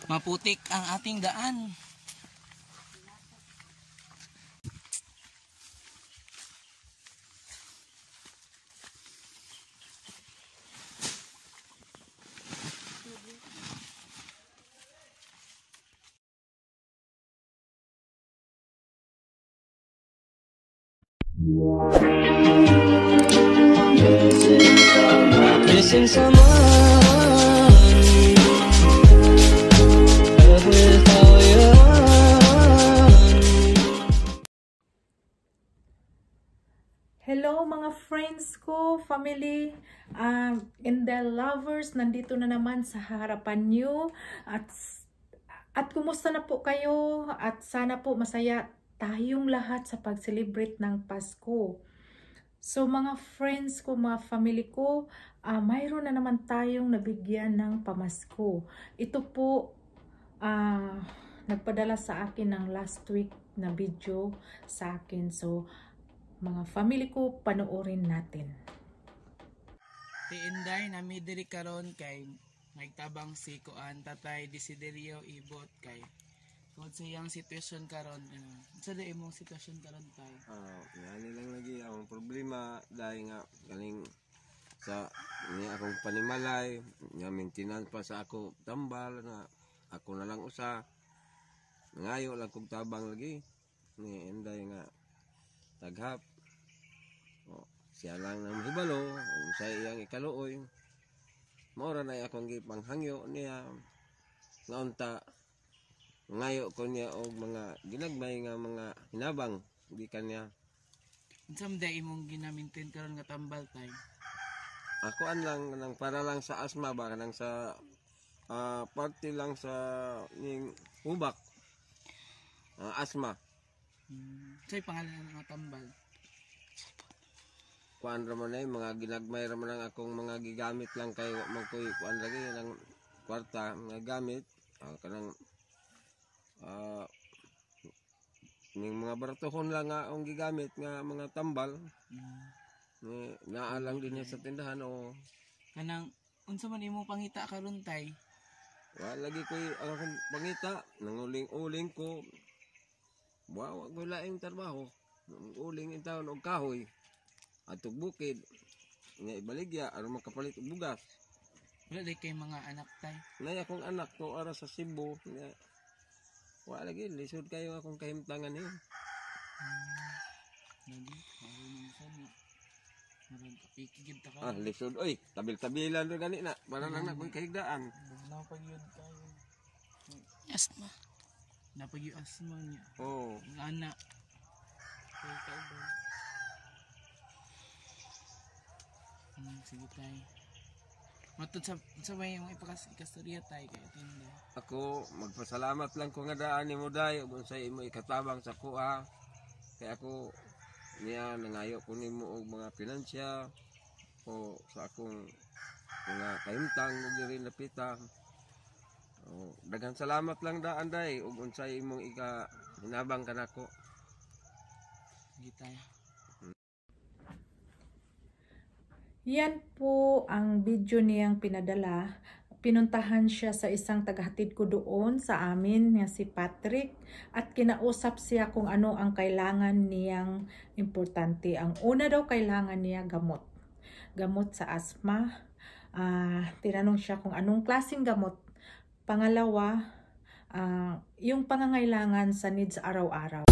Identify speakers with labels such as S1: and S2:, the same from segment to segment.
S1: Maputik ang ating daan.
S2: Missing someone with all your
S3: Hello mga friends ko, family, and the lovers, nandito na naman sa harapan nyo at kumusta na po kayo at sana po masaya tayong lahat sa pag-celebrate ng Pasko. So mga friends ko, mga family ko, mayroon na naman tayong nabigyan ng pamasko. Ito po, nagpadala sa akin ng last week na video sa akin. So mga family ko, panoorin natin.
S1: Ti Inday na midiri karon kay nagtabang si Kuan Tatay Desiderio ibot kay kung sa iyang sitwasyon karon sa di imong sitwasyon karon tay.
S4: Yani lang lagi ang problema dahil nga galing sa niya akong panimalay, nga maintenance pa sa ako tambal nga ako na lang usa. Ngayo lang kog tabang lagi ni Inday nga taghap. Siya lang nang hibalo sa iyang ikaluoy. Maura na akong gipanghangyo niya nga unta ngayo ko niya og mga ginagmay nga mga hinabang di kanya.
S1: Unsam day imong ginamintin karon nga tambal tay?
S4: Ako lang nang para lang sa asma ba nang sa party lang sa ning ubak. Asma.
S1: Say pangalan ng tambal.
S4: Kuan ra man ay mga ginagmay ra man ang akong mga gigamit lang kay magkuy kuan lagi ng kwarta nga gamit kanang ning mga baratohon lang nga ang gigamit nga mga tambal. Naalang din niya sa tindahan o
S1: kanang unsa man imong pangita karon tay?
S4: Wa lagi ko ang akong pangita nanguling-uling ko. Wa ko laing trabaho. Uling in taon og kahoy. Atog bukid nga ibaligya aron makapalit og bugas.
S1: Wala day kay mga anak tay.
S4: Nay akong anak to ara sa Cebu nga wa lagi lisod kayo akong kahimtangan niyo.
S1: Lagi marunong sana. Maron kapikigid ta ka.
S4: Lisod oy, tabil-tabilan do gani na para lang na koy kahigdaan.
S1: Napagyon tayo. Asma. Napagyo asma niya.
S4: Oh,
S1: Ang anak. Kay kauban. Sige tay. Matod sa may yung ikastorya tay kay tinda.
S4: ako magpasalamat lang ko nga daan nimo day ug unsay imo ikatabang sa kuha. Kay ako niya nangayo ko nimo og mga pinansya o sa akong mga kahimtang ug diri napita. Daghang salamat lang daan day ug unsay imong hinabang kanako.
S1: Sige tay.
S3: Yan po ang video niyang pinadala. Pinuntahan siya sa isang tagahatid ko doon sa amin nga si Patrick at kinausap siya kung ano ang kailangan niyang importante. Ang una daw kailangan niya gamot. Gamot sa asthma. Tinanong siya kung anong klaseng gamot. Pangalawa, yung pangangailangan sa needs araw-araw.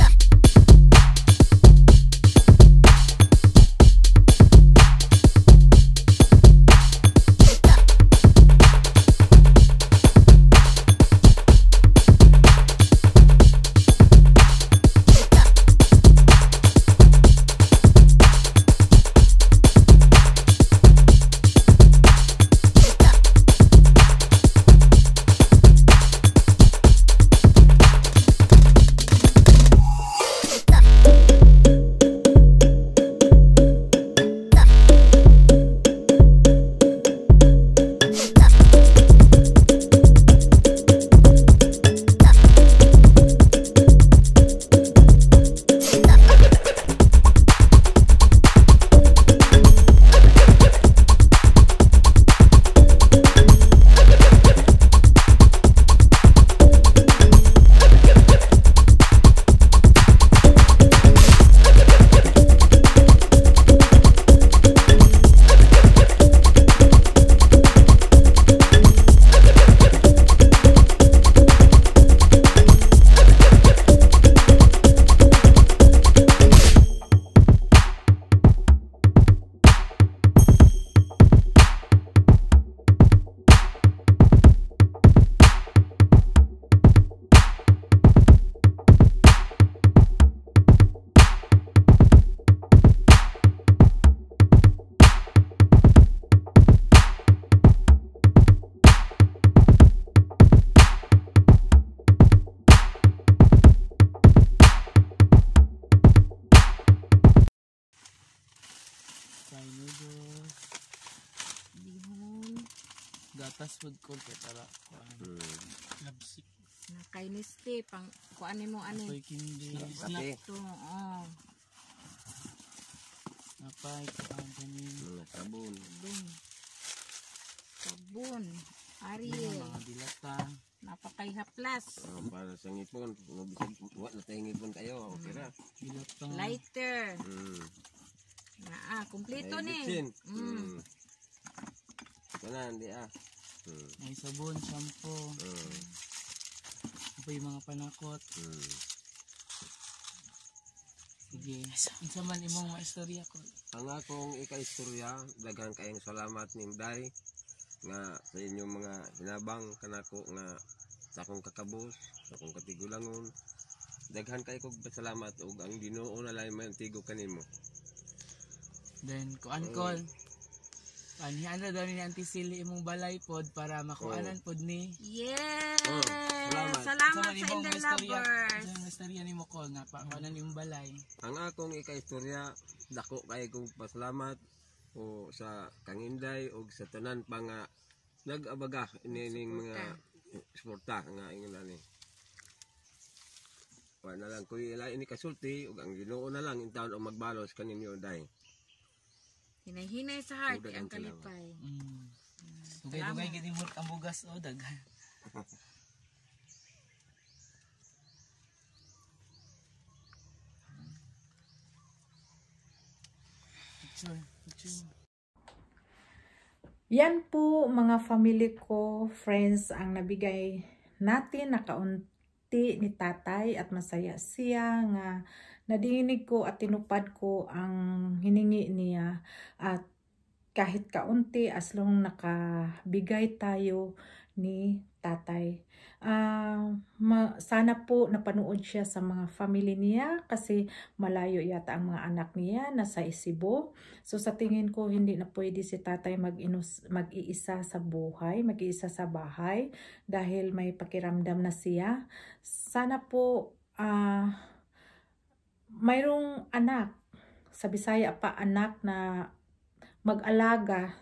S1: gatas food ko kay para labsik.
S5: Na kay niste pang kuan mo ani.
S1: Apoy kindi.
S4: Okay.
S5: To, oh.
S1: Napay kuan kanin.
S4: Sabon.
S5: Sabon.
S1: Ari
S5: Ariel.
S1: mga dilata.
S5: Napakay haplas.
S4: Para sa ngipon, wala na tayong ngipon kayo. Okay ra.
S1: Dilata.
S5: Lighter. Kumpleto ni.
S4: Kanan di
S1: May sabon, shampoo. Apoy mga panakot. Sige. Unsa man imong maistorya ko?
S4: Ang akong ika-istorya, daghang kayong salamat Ninday nga sa inyong mga hinabang kanako nga sa akong kakabus, sa akong katigulangon. Daghan kay kog pasalamat ug ang Ginoo na lang man tigo kanimo.
S1: Then kuan ko. Ano daw ni Auntie Silly imong balay pod para makuanan pod ni.
S5: Yes!
S4: Salamat.
S5: Salamat sa Inday Lovers.
S1: Sa istorya nimo ko nga pakuanan imong balay.
S4: Ang akong ika-istorya, dako kay kog pasalamat o sa kang Inday ug sa tanan pa nga nag-abaga ining mga suporta nga ingon ani. Wa na lang kuy ilain ni kasulti ug ang Ginoo na lang intawon og magbalos kaninyo day.
S5: Hinay-hinay sa heart
S4: Daghang
S5: ang kalipay.
S1: Dugay-dugay gid mo ang bugas o daghan. Picture.
S3: Yan po mga family ko, friends, ang nabigay natin na kaunti ni tatay at masaya siya nga nadinig ko at tinupad ko ang hiningi niya at kahit kaunti as long nakabigay tayo ni tatay. Sana po napanood siya sa mga family niya kasi malayo yata ang mga anak niya nasa Cebu. So sa tingin ko hindi na pwede si tatay mag-iisa sa buhay, mag-iisa sa bahay dahil may pakiramdam na siya. Sana po mayroong anak, sa Bisaya pa anak na mag-alaga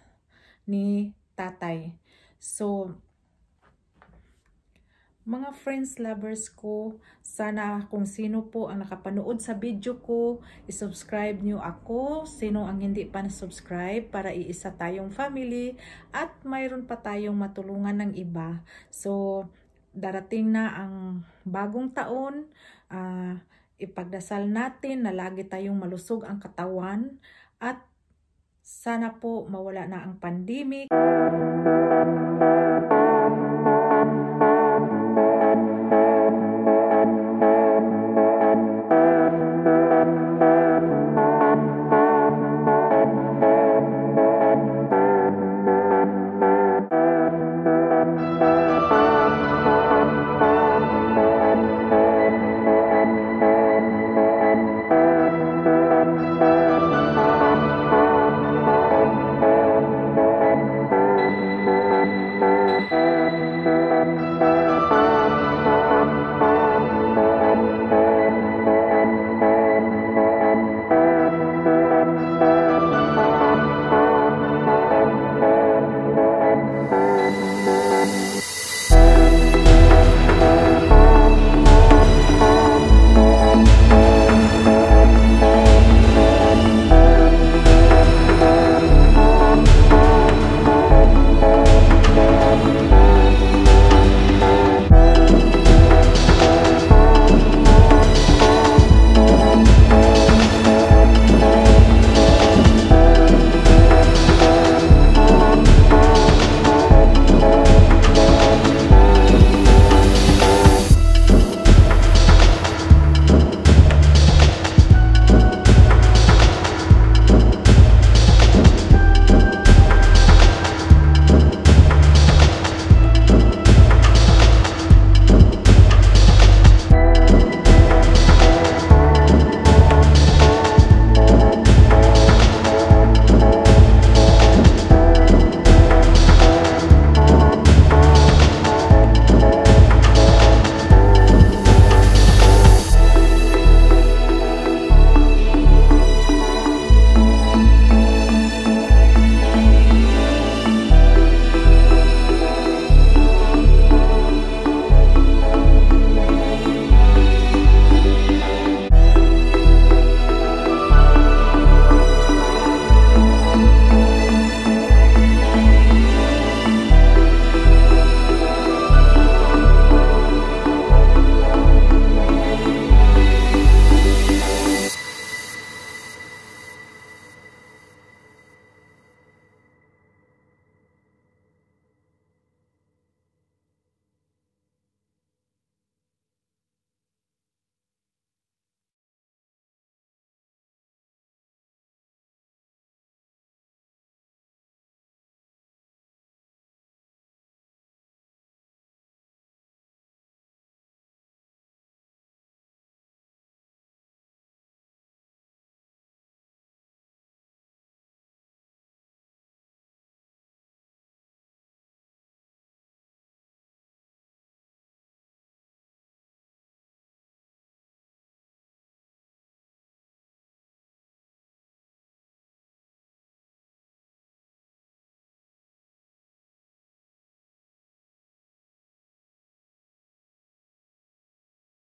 S3: ni tatay. So mga friends, lovers ko, sana kung sino po ang nakapanood sa video ko, isubscribe nyo ako. Sino ang hindi pa na-subscribe para iisa tayong family at mayroon pa tayong matulungan ng iba. So, darating na ang bagong taon. Ipagdasal natin na lagi tayong malusog ang katawan at sana po mawala na ang pandemic.